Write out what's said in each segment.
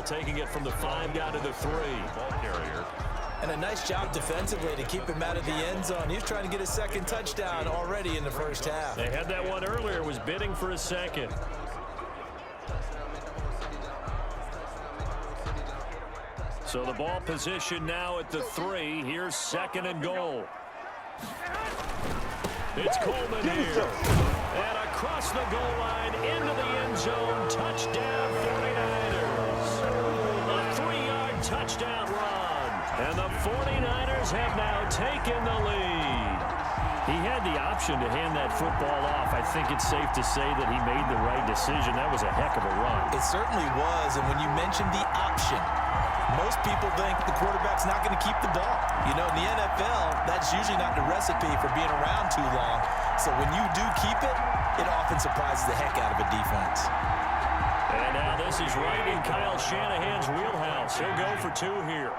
taking it from the 5 down to the 3. Ball carrier. And a nice job defensively to keep him out of the end zone. He was trying to get his second touchdown already in the first half. They had that one earlier, was bidding for a second. So the ball position now at the 3. Here's 2nd and goal. It's Coleman here. And across the goal line into the end zone. Touchdown 49ers. A 3-yard touchdown run. And the 49ers have now taken the lead. He had the option to hand that football off. I think it's safe to say that he made the right decision. That was a heck of a run. It certainly was. And when you mentioned the option, most people think the quarterback's not going to keep the ball. You know, in the NFL, that's usually not the recipe for being around too long. So when you do keep it, it often surprises the heck out of a defense. And now this is right in Kyle Shanahan's wheelhouse. He'll go for 2 here.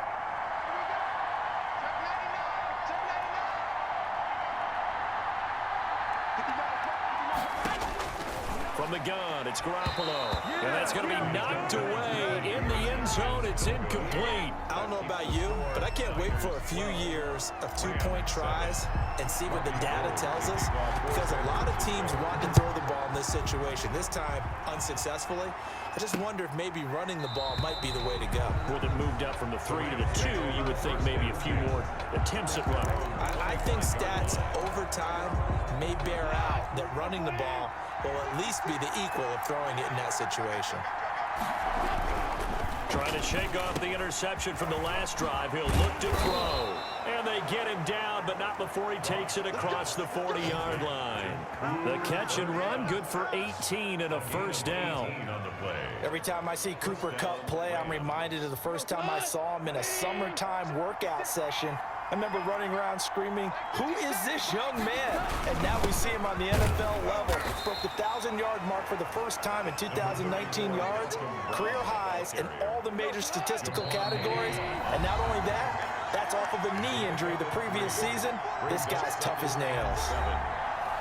From the gun, it's Garoppolo. And that's going to be knocked away in the end zone. It's incomplete. I don't know about you, but I can't wait for a few years of 2-point tries and see what the data tells us, because a lot of teams want to throw the ball in this situation. This time, unsuccessfully. I just wonder if maybe running the ball might be the way to go. With it moved up from the 3 to the 2, you would think maybe a few more attempts at running. I think stats over time may bear out that running the ball will at least be the equal of throwing it in that situation. Trying to shake off the interception from the last drive. He'll look to throw. And they get him down, but not before he takes it across the 40-yard line. The catch and run, good for 18 and a first down. Every time I see Cooper Kupp play, I'm reminded of the first time I saw him in a summertime workout session. I remember running around screaming, "Who is this young man?" And now we see him on the NFL level. Broke the 1,000-yard mark for the first time in 2019 yards, career highs in all the major statistical categories. And not only that, that's off of a knee injury the previous season. This guy's tough as nails.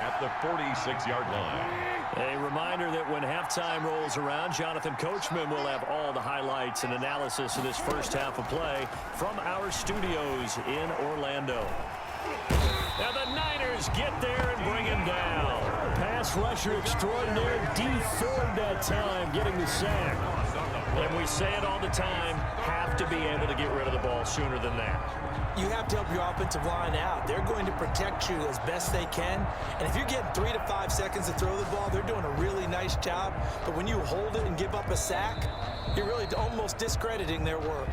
At the 46-yard line. A reminder that when halftime rolls around, Jonathan Coachman will have all the highlights and analysis of this first half of play from our studios in Orlando. Now the Niners get there and bring him down. Pass rusher extraordinaire, deformed that time, getting the sack. And we say it all the time, have to be able to get rid of the ball sooner than that. You have to help your offensive line out. They're going to protect you as best they can. And if you're getting 3 to 5 seconds to throw the ball, they're doing a really nice job. But when you hold it and give up a sack, you're really almost discrediting their work.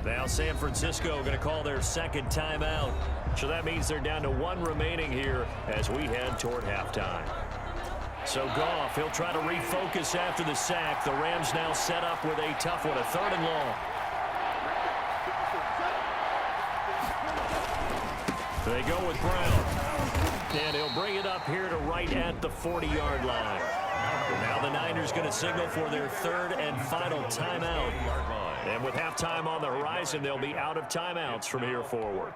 Now San Francisco going to call their second timeout. So that means they're down to 1 remaining here as we head toward halftime. So Goff, he'll try to refocus after the sack. The Rams now set up with a tough one, a 3rd and long. They go with Brown. And he'll bring it up here to right at the 40-yard line. Now the Niners going to signal for their 3rd and final timeout. And with halftime on the horizon, they'll be out of timeouts from here forward.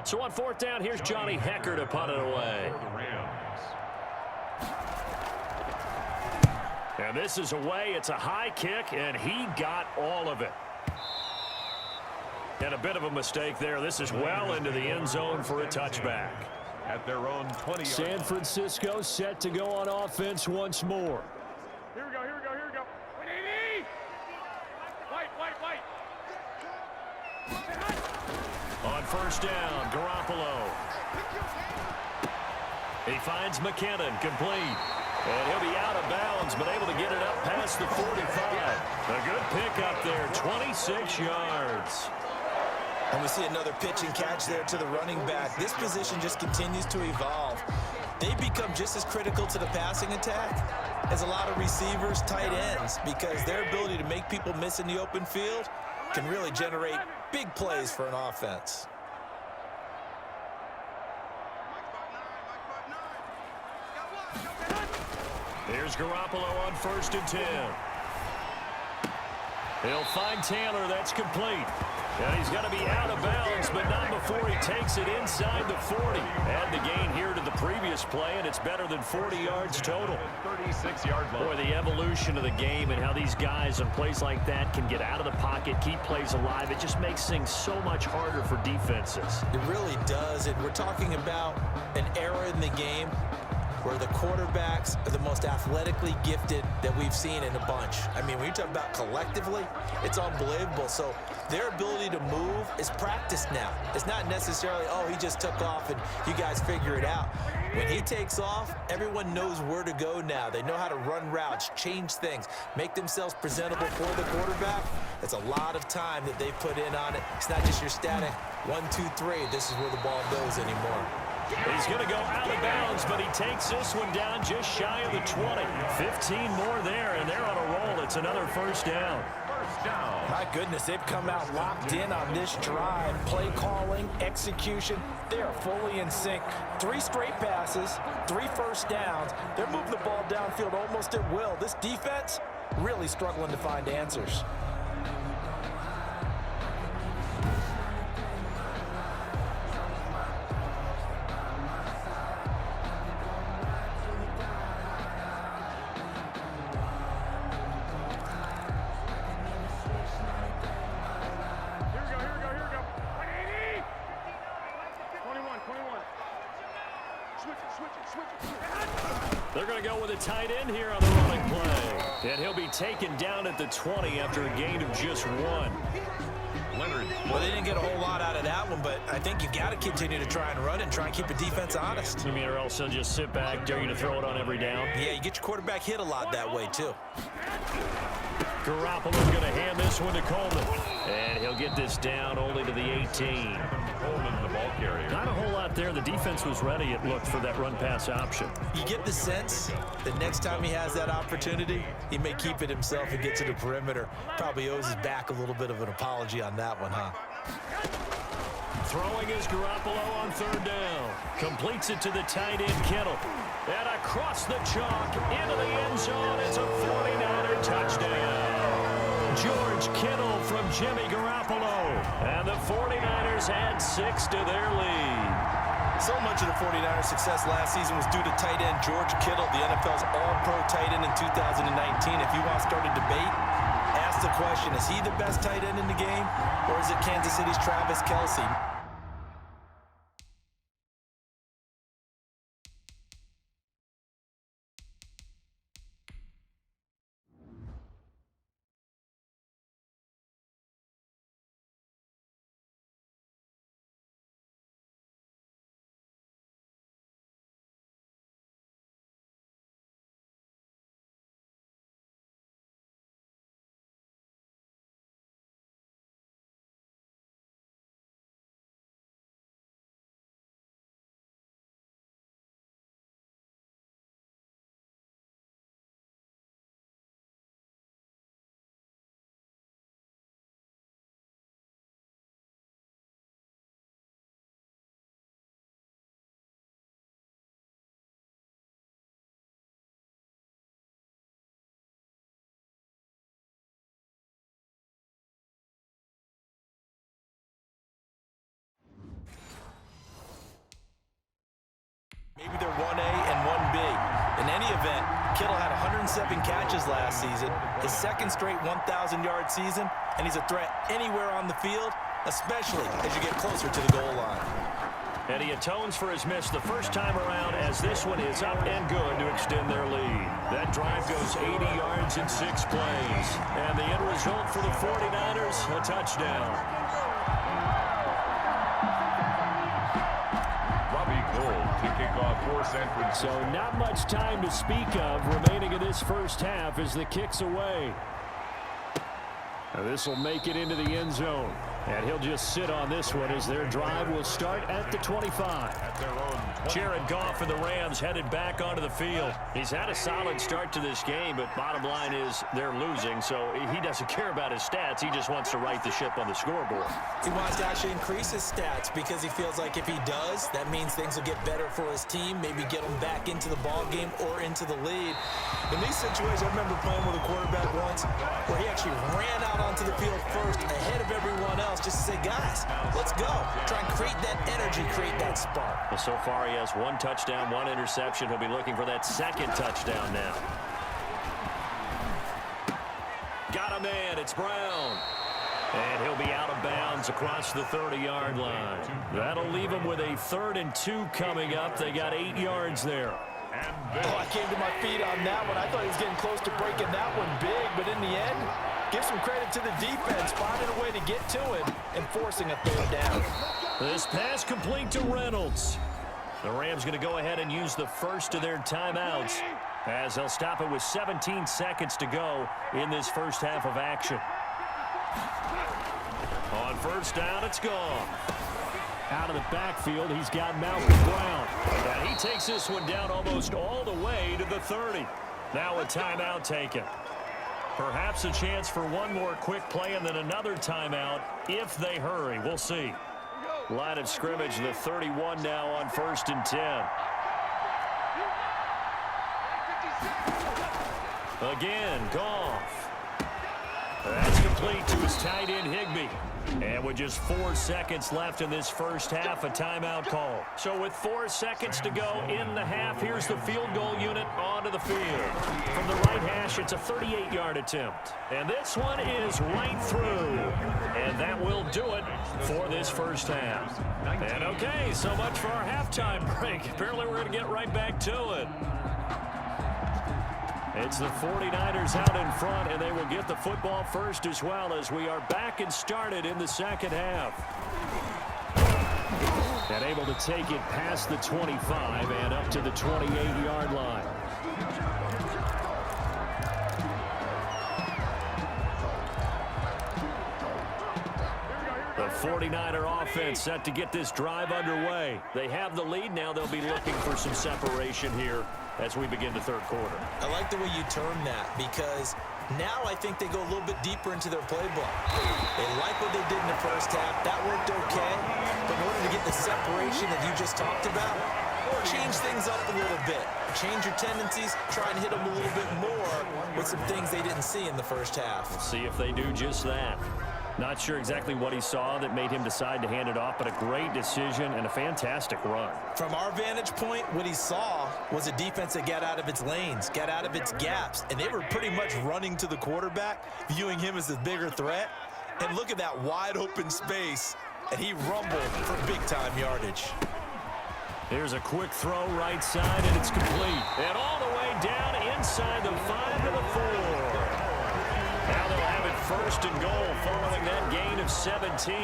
So on 4th down, here's Johnny Hecker to punt it away. And this is away. It's a high kick, and he got all of it. And a bit of a mistake there. This is well into the end zone for a touchback. At their own 20. San Francisco set to go on offense once more. Here we go. On 1st down, Garoppolo. He finds McKinnon, complete. And he'll be out of bounds, but able to get it up past the 45. A good pick up there, 26 yards. And we see another pitch and catch there to the running back. This position just continues to evolve. They become just as critical to the passing attack as a lot of receivers, tight ends, because their ability to make people miss in the open field can really generate big plays for an offense. Here's Garoppolo on 1st and 10. He'll find Taylor. That's complete. And he's got to be out of bounds, but not before he takes it inside the 40. Add the gain here to the previous play, and it's better than 40 yards total. 36-yard line. Boy, the evolution of the game and how these guys on plays like that can get out of the pocket, keep plays alive, it just makes things so much harder for defenses. It really does, and we're talking about an era in the game where the quarterbacks are the most athletically gifted that we've seen in a bunch. I mean, when you talk about collectively, it's unbelievable. So their ability to move is practiced now. It's not necessarily, oh, he just took off and you guys figure it out. When he takes off, everyone knows where to go now. They know how to run routes, change things, make themselves presentable for the quarterback. That's a lot of time that they put in on it. It's not just your static 1, 2, 3. This is where the ball goes anymore. He's going to go out of bounds, but he takes this one down just shy of the 20. 15 more there, and they're on a roll. It's another first down. My goodness, they've come out locked in on this drive. Play calling, execution, they are fully in sync. 3 straight passes, 3 first downs. They're moving the ball downfield almost at will. This defense really struggling to find answers. They're going to go with a tight end here on the running play. And he'll be taken down at the 20 after a gain of just 1. Leonard. Well, they didn't get a whole lot out of that one, but I think you've got to continue to try and run and try and keep the defense honest. You mean, or else they'll just sit back, dare you to throw it on every down? Yeah, you get your quarterback hit a lot that way, too. Garoppolo's going to hand this one to Coleman. And he'll get this down only to the 18. Coleman, the ball carrier. Not a whole lot there. The defense was ready, it looked, for that run-pass option. You get the sense that next time he has that opportunity, he may keep it himself and get to the perimeter. Probably owes his back a little bit of an apology on that one, huh? Throwing is Garoppolo on 3rd down. Completes it to the tight end, Kittle. And across the chalk, into the end zone. It's a 49er touchdown. George Kittle from Jimmy Garoppolo. And the 49ers add 6 to their lead. So much of the 49ers' success last season was due to tight end George Kittle, the NFL's all-pro tight end in 2019. If you want to start a debate, ask the question, is he the best tight end in the game, or is it Kansas City's Travis Kelce? Maybe they're 1A and 1B. In any event, Kittle had 107 catches last season, his second straight 1,000-yard season, and he's a threat anywhere on the field, especially as you get closer to the goal line. And he atones for his miss the first time around as this one is up and good to extend their lead. That drive goes 80 yards in 6 plays. And the end result for the 49ers, a touchdown. So not much time to speak of remaining in this first half as the kick's away. Now this will make it into the end zone. And he'll just sit on this one as their drive will start at the 25. At their own 20. Jared Goff for the Rams headed back onto the field. He's had a solid start to this game, but bottom line is they're losing, so he doesn't care about his stats. He just wants to right the ship on the scoreboard. He wants to actually increase his stats because he feels like if he does, that means things will get better for his team, maybe get them back into the ball game or into the lead. In these situations, I remember playing with a quarterback once where he actually ran out onto the field first ahead of everyone else just to say, guys, let's go. Try and create that energy, create that spark. Well, so far he has 1 touchdown, 1 interception. He'll be looking for that second touchdown now. Got a man. It's Brown. And he'll be out of bounds across the 30-yard line. That'll leave him with a 3rd and 2 coming up. They got 8 yards there. Oh, I came to my feet on that one. I thought he was getting close to breaking that one big, but in the end, give some credit to the defense, finding a way to get to him and forcing a 3rd down. This pass complete to Reynolds. The Rams going to go ahead and use the first of their timeouts as they'll stop it with 17 seconds to go in this first half of action. On first down, it's gone. Out of the backfield, he's got Malcolm Brown. And he takes this one down almost all the way to the 30. Now a timeout taken. Perhaps a chance for one more quick play and then another timeout if they hurry. We'll see. Line of scrimmage, the 31 now on 1st and 10. Again, Goff. That's complete to his tight end, Higbee. And with just 4 seconds left in this first half, a timeout call. So with 4 seconds to go in the half, here's the field goal unit onto the field. From the right hash, it's a 38-yard attempt. And this one is right through. And that will do it for this first half. And okay, so much for our halftime break. Apparently we're going to get right back to it. It's the 49ers out in front, and they will get the football first as well as we are back and started in the second half. And able to take it past the 25 and up to the 28-yard line. The 49er offense set to get this drive underway. They have the lead. Now they'll be looking for some separation here as we begin the third quarter. I like the way you term that because now I think they go a little bit deeper into their playbook. They like what they did in the first half. That worked okay. But in order to get the separation that you just talked about, change things up a little bit. Change your tendencies. Try and hit them a little bit more with some things they didn't see in the first half. We'll see if they do just that. Not sure exactly what he saw that made him decide to hand it off, but a great decision and a fantastic run. From our vantage point, what he saw was a defense that got out of its lanes, got out of its gaps, and they were pretty much running to the quarterback, viewing him as the bigger threat. And look at that wide open space, and he rumbled for big-time yardage. Here's a quick throw right side, and it's complete. And all the way down inside the 5 to the 4. Now they'll have it 1st and goal following that gain of 17.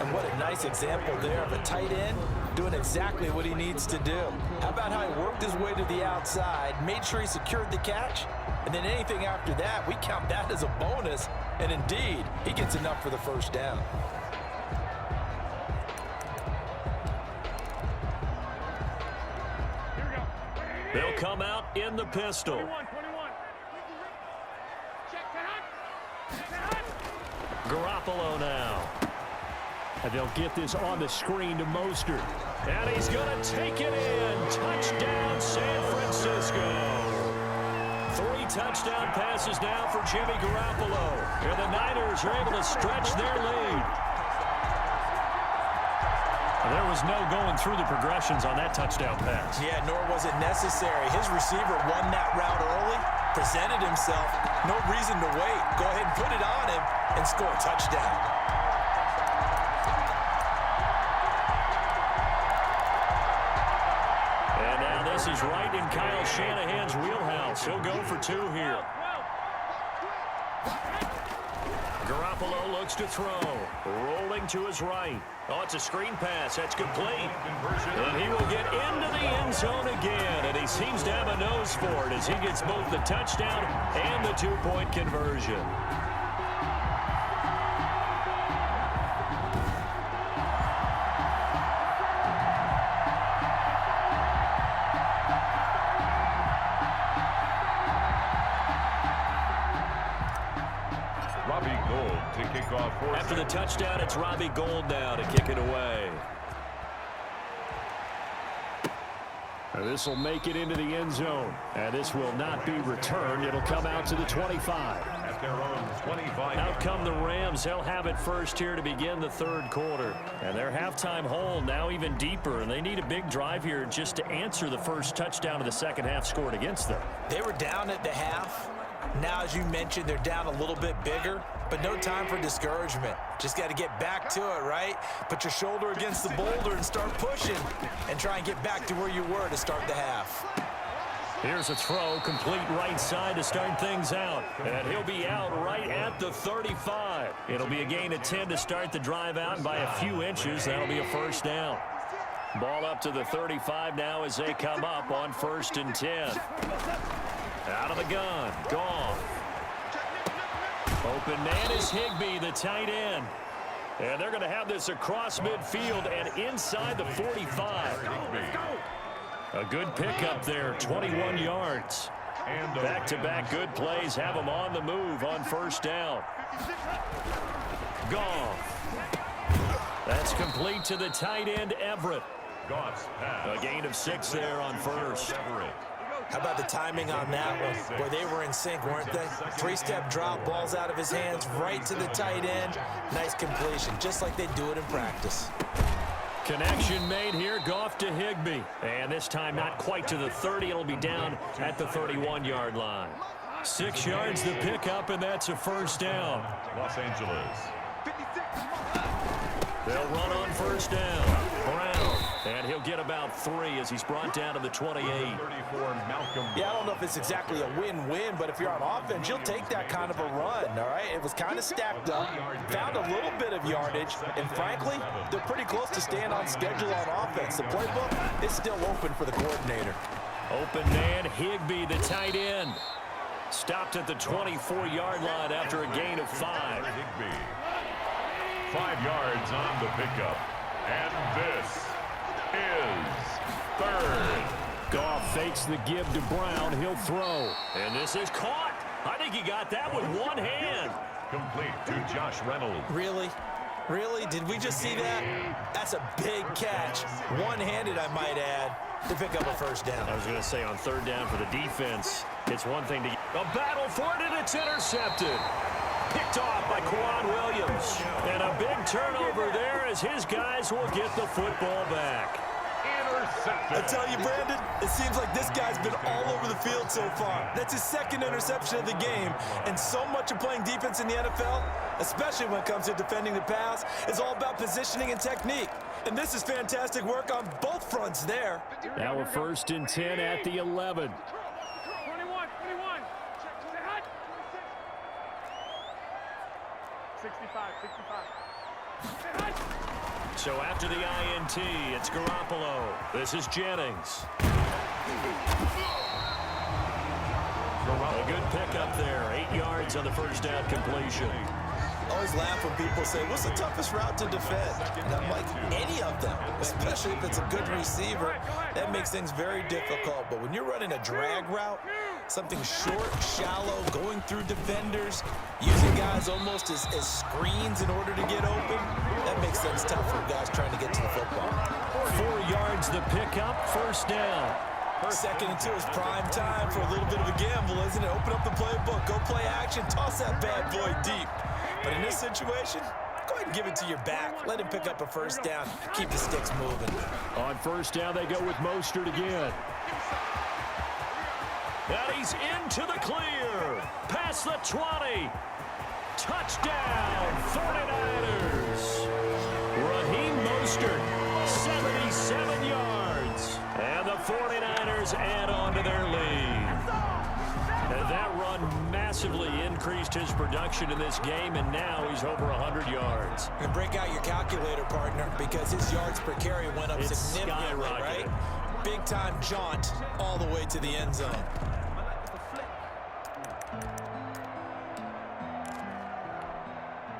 And what a nice example there of a tight end doing exactly what he needs to do. How about how he worked his way to the outside, made sure he secured the catch, and then anything after that, we count that as a bonus. And indeed, he gets enough for the first down. They'll come out in the pistol. Garoppolo now. And they'll get this on the screen to Mostert. And he's going to take it in. Touchdown, San Francisco. 3 touchdown passes now for Jimmy Garoppolo. And the Niners are able to stretch their lead. There was no going through the progressions on that touchdown pass. Yeah, nor was it necessary. His receiver won that route early, presented himself. No reason to wait. Go ahead and put it on him and score a touchdown. And now this is right in Kyle Shanahan's wheelhouse. He'll go for 2 here. Garoppolo looks to throw. Rolling to his right. Oh, it's a screen pass. That's complete. And he will get into the end zone again. And he seems to have a nose for it as he gets both the touchdown and the 2-point conversion. Robbie Gould to kick off for After the touchdown, it's Robbie Gould now to kick it away. This will make it into the end zone. And this will not be returned. It'll come out to the 25. At their own 25. Out come the Rams. They'll have it first here to begin the third quarter. And their halftime hole now even deeper. And they need a big drive here just to answer the first touchdown of the second half scored against them. They were down at the half. Now, as you mentioned, they're down a little bit bigger, but no time for discouragement. Just got to get back to it, right? Put your shoulder against the boulder and start pushing and try and get back to where you were to start the half. Here's a throw, complete right side to start things out. And he'll be out right at the 35. It'll be a gain of 10 to start the drive out, and by a few inches, that'll be a first down. Ball up to the 35 now as they come up on 1st and 10. Out of the gun, gone. Open man is Higbee, the tight end. And they're going to have this across midfield and inside the 45. A good pickup there, 21 yards. Back-to-back good plays have them on the move on first down. Goff. That's complete to the tight end, Everett. A gain of 6 there on first. How about the timing on that one, where they were in sync, weren't they? 3-step drop, balls out of his hands, right to the tight end. Nice completion, just like they do it in practice. Connection made here, Goff to Higbee. And this time not quite to the 30. It'll be down at the 31-yard line. 6 yards the pickup, and that's a first down. Los Angeles. They'll run on first down. Brown. And he'll get about 3 as he's brought down to the 28. 34, Malcolm. Yeah, I don't know if it's exactly a win-win, but if you're on offense, you'll take that kind of a run, all right? It was kind of stacked up, found a little bit of yardage, and frankly, they're pretty close to staying on schedule on offense. The playbook is still open for the coordinator. Open man, Higbee, the tight end. Stopped at the 24-yard line after a gain of 5. Higbee. 5 yards on the pickup. And this is third. Goff fakes the give to Brown. He'll throw. And this is caught. I think he got that with one hand. Complete to Josh Reynolds. Really? Really? Did we just see that? That's a big catch. One-handed, I might add, to pick up a first down. I was going to say on third down for the defense, it's one thing to a battle for it, and it's intercepted. Picked off by Quan Williams. And a big turnover there as his guys will get the football back. Intercepted. I tell you, Brandon, it seems like this guy's been all over the field so far. That's his second interception of the game. And so much of playing defense in the NFL, especially when it comes to defending the pass, is all about positioning and technique. And this is fantastic work on both fronts there. Now we're 1st and 10 at the 11. 21. 65. So after the INT, it's Garoppolo. This is Jennings. A good pickup there. 8 yards on the first down completion. I always laugh when people say, what's the toughest route to defend? And I'm like, any of them, especially if it's a good receiver. That makes things very difficult. But when you're running a drag route, something short, shallow, going through defenders, using guys almost as screens in order to get open, that makes things tough for guys trying to get to the football. 4 yards the pickup, first down. 2nd and 2 is prime time for a little bit of a gamble, isn't it? Open up the playbook, go play action, toss that bad boy deep. But in this situation, go ahead and give it to your back. Let him pick up a first down. Keep the sticks moving. On first down, they go with Mostert again. And he's into the clear. Past the 20. Touchdown, 49ers. Raheem Mostert, 77 yards. And the 49ers add on to their lead. And that run massively increased his production in this game, and now he's over 100 yards. And break out your calculator, partner, because his yards per carry went up It's significantly, skyrocketed. right? Big-time jaunt all the way to the end zone.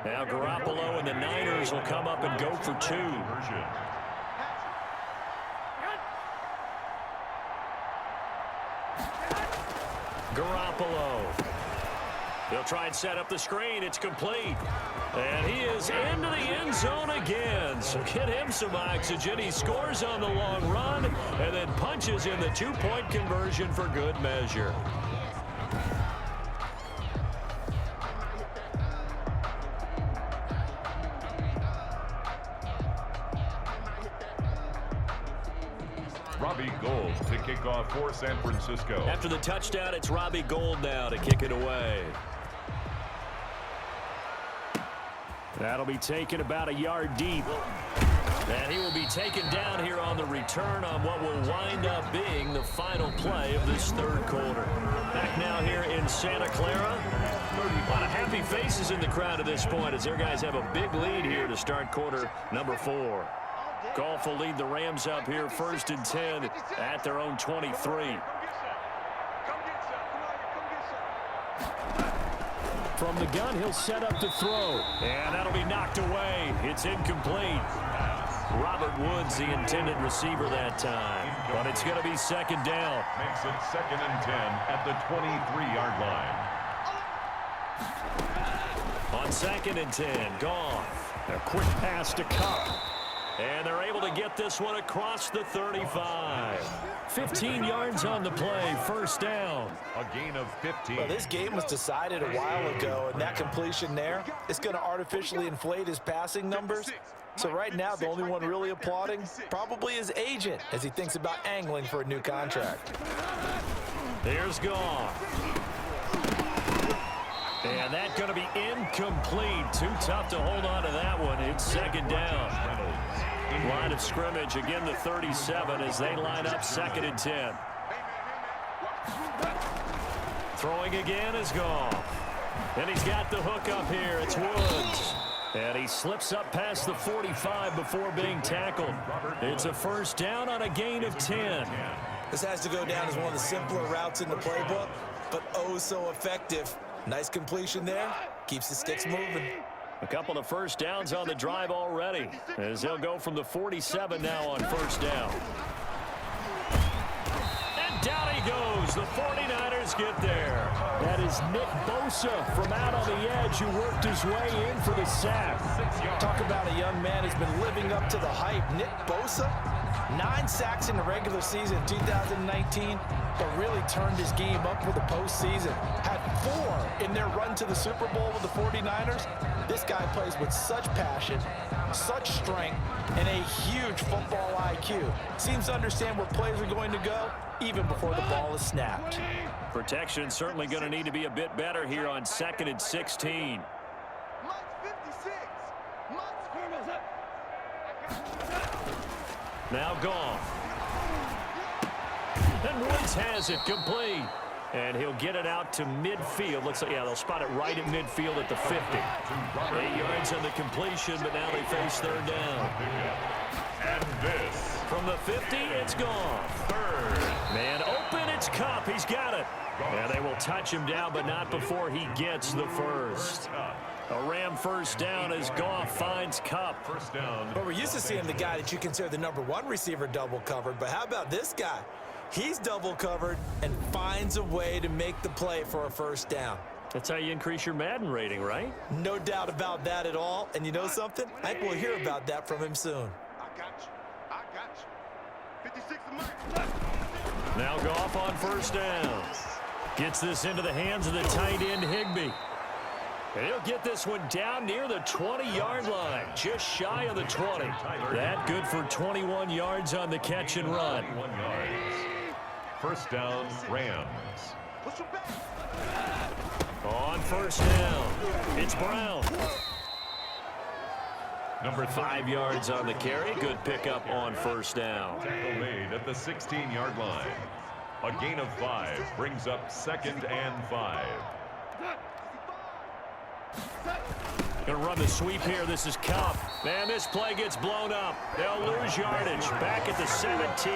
Now Garoppolo and the Niners will come up and go for 2. Garoppolo. They'll try and set up the screen. It's complete. And he is into the end zone again. So get him some oxygen. He scores on the long run and then punches in the two-point conversion for good measure. Robbie Gould to kick off for San Francisco. After the touchdown, it's Robbie Gould now to kick it away. That'll be taken about a yard deep. And he will be taken down here on the return on what will wind up being the final play of this third quarter. Back now here in Santa Clara. A lot of happy faces in the crowd at this point as their guys have a big lead here to start quarter number 4. Goff will lead the Rams up here 1st and 10 at their own 23. From the gun, he'll set up to throw. And that'll be knocked away. It's incomplete. Robert Woods, the intended receiver that time. But it's going to be 2nd down. Makes it 2nd and 10 at the 23-yard line. On 2nd and 10, Goff. A quick pass to Cup. And they're able to get this one across the 35. 15 yards on the play, 1st down. A gain of 15. Well, this game was decided a while ago, and that completion there is going to artificially inflate his passing numbers. So right now, the only one really applauding probably his agent as he thinks about angling for a new contract. There's Goff. And that's going to be incomplete. Too tough to hold on to that one. It's 2nd down. Line of scrimmage, again the 37 as they line up 2nd and 10. Throwing again is Goff. And he's got the hook up here. It's Woods. And he slips up past the 45 before being tackled. It's a 1st down on a gain of 10. This has to go down as one of the simpler routes in the playbook, but oh so effective. Nice completion there. Keeps the sticks moving. A couple of 1st downs on the drive already as they'll go from the 47 now on 1st down. And down he goes. The 49ers get there. That is Nick Bosa from out on the edge who worked his way in for the sack. Talk about a young man who's been living up to the hype. Nick Bosa, 9 sacks in the regular season 2019, but really turned his game up for the postseason. Had 4 in their run to the Super Bowl with the 49ers. This guy plays with such passion, such strength, and a huge football IQ. Seems to understand where plays are going to go even before the ball is snapped. Protection certainly going to need to be a bit better here on 2nd and 16. Now Goff. And Woods has it complete. And he'll get it out to midfield. Looks like, yeah, they'll spot it right at midfield at the 50. 8 yards on the completion, but now they face 3rd down. And this. From the 50, it's Goff. 3rd. Man open, it's Cup. He's got it. And they will touch him down, but not before he gets the 1st. A Ram 1st down as Goff finds Cup. 1st down. But we're used to seeing the guy that you consider the #1 receiver double covered. But how about this guy? He's double covered and finds a way to make the play for a 1st down. That's how you increase your Madden rating, right? No doubt about that at all. And you know something? I think we'll hear about that from him soon. I got you. 56 of mine. Now Goff on 1st down. Gets this into the hands of the tight end Higbee. And he'll get this one down near the 20-yard line, just shy of the 20. That good for 21 yards on the catch and run. 21 yards. 1st down, Rams. On 1st down, it's Brown. Number 5 yards on the carry. Good pickup on 1st down. Tackle made at the 16-yard line. A gain of 5 brings up 2nd and 5. Going to run the sweep here. This is Cup. Man, this play gets blown up. They'll lose yardage. Back at the 17.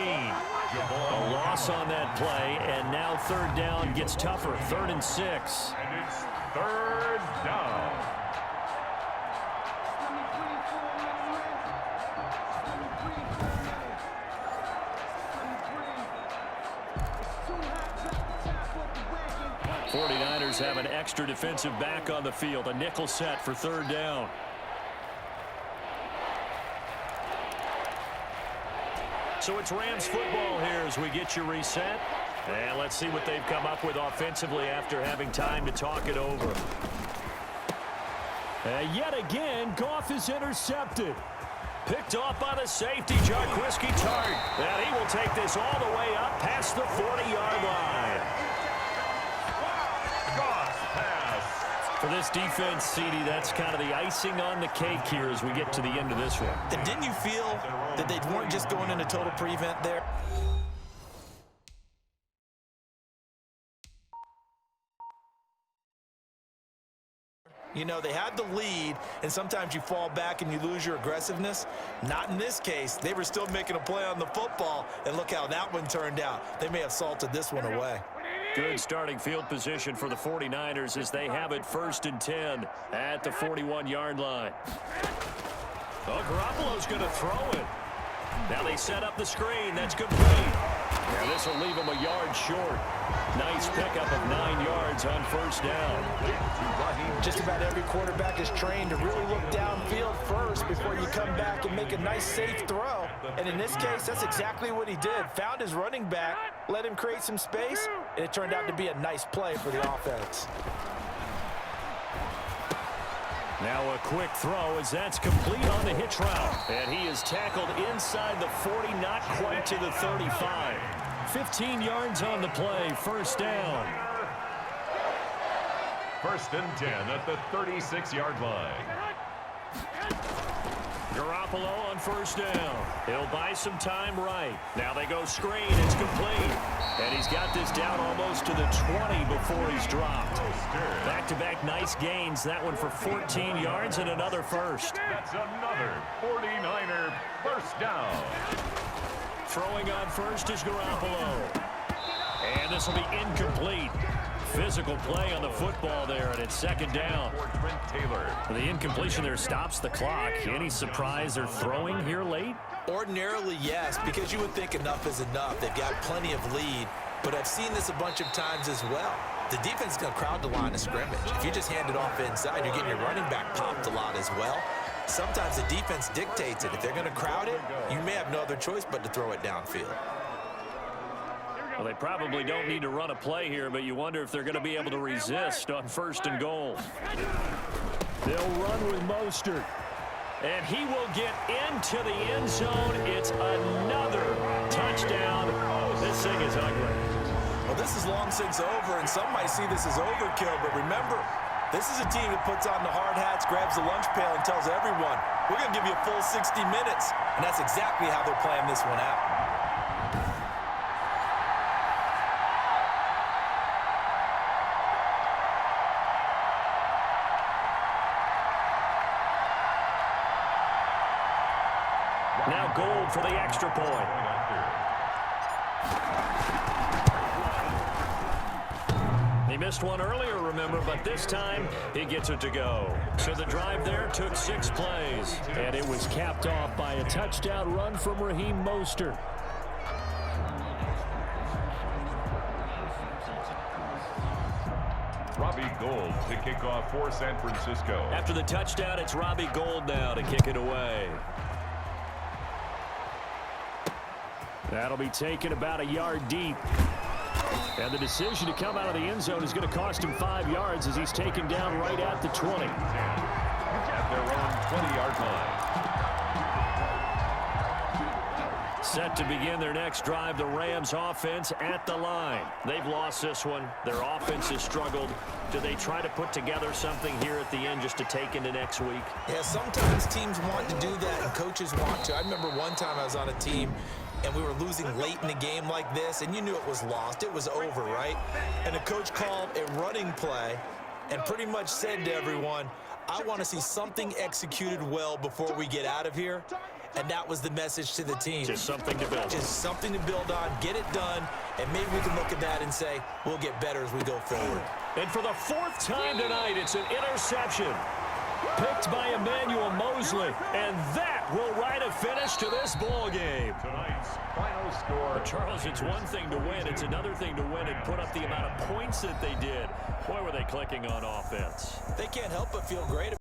A loss on that play, and now 3rd down gets tougher. 3rd and 6. And it's 3rd down. have an extra defensive back on the field. A nickel set for third down. So it's Rams football here as we get you reset. And let's see what they've come up with offensively after having time to talk it over. Yet again, Goff is intercepted. Picked off by the safety, Jarquiski Tart. And he will take this all the way up past the 40-yard line. Goff pass. For this defense, CD, that's kind of the icing on the cake here as we get to the end of this one. And didn't you feel that they weren't just going into total prevent there? You know, they had the lead, and sometimes you fall back and you lose your aggressiveness. Not in this case. They were still making a play on the football, and look how that one turned out. They may have salted this one away. Good starting field position for the 49ers as they have it 1st and 10 at the 41-yard line. Oh, Garoppolo's going to throw it. Now they set up the screen. That's complete. And this will leave him a yard short. Nice pickup of 9 yards on 1st down. Just about every quarterback is trained to really look downfield first before you come back and make a nice, safe throw. And in this case, that's exactly what he did. Found his running back, let him create some space, and it turned out to be a nice play for the offense. Now a quick throw as that's complete on the hitch route. And he is tackled inside the 40, not quite to the 35. 15 yards on the play, 1st down. 1st and 10 at the 36-yard line. Garoppolo on 1st down. He'll buy some time right. Now they go screen. It's complete. And he's got this down almost to the 20 before he's dropped. Back-to-back nice gains. That one for 14 yards and another first. That's another 49er 1st down. Throwing on first is Garoppolo. And this will be incomplete. Physical play on the football there, and it's 2nd down. The incompletion there stops the clock. Any surprise they're throwing here late? Ordinarily, yes, because you would think enough is enough. They've got plenty of lead, but I've seen this a bunch of times as well. The defense is going to crowd the line of scrimmage. If you just hand it off inside, you're getting your running back popped a lot as well. Sometimes the defense dictates it. If they're going to crowd it, you may have no other choice but to throw it downfield. Well, they probably don't need to run a play here, but you wonder if they're going to be able to resist on 1st and goal. They'll run with Mostert. And he will get into the end zone. It's another touchdown. This thing is ugly. Well, this is long since over, and some might see this as overkill, but remember, this is a team that puts on the hard hats, grabs the lunch pail, and tells everyone, we're going to give you a full 60 minutes. And that's exactly how they're playing this one out. Now Gold for the extra point. He missed one earlier, remember, but this time he gets it to go. So the drive there took 6 plays, and it was capped off by a touchdown run from Raheem Mostert. Robbie Gould to kick off for San Francisco. After the touchdown, it's Robbie Gould now to kick it away. That'll be taken about a yard deep. And the decision to come out of the end zone is going to cost him 5 yards as he's taken down right at the 20. At their own 20-yard line. Set to begin their next drive, the Rams offense at the line. They've lost this one. Their offense has struggled. Do they try to put together something here at the end just to take into next week? Yeah, sometimes teams want to do that and coaches want to. I remember one time I was on a team and we were losing late in a game like this, and you knew it was lost. It was over, right? And the coach called a running play and pretty much said to everyone, I want to see something executed well before we get out of here. And that was the message to the team. Just something to build. Just something to build on, get it done, and maybe we can look at that and say, we'll get better as we go forward. And for the 4th time tonight, it's an interception. Picked by Emmanuel Mosley, and that will write a finish to this ball game. Tonight's final score. But Charles, it's one thing to win. It's another thing to win and put up the amount of points that they did. Boy, were they clicking on offense. They can't help but feel great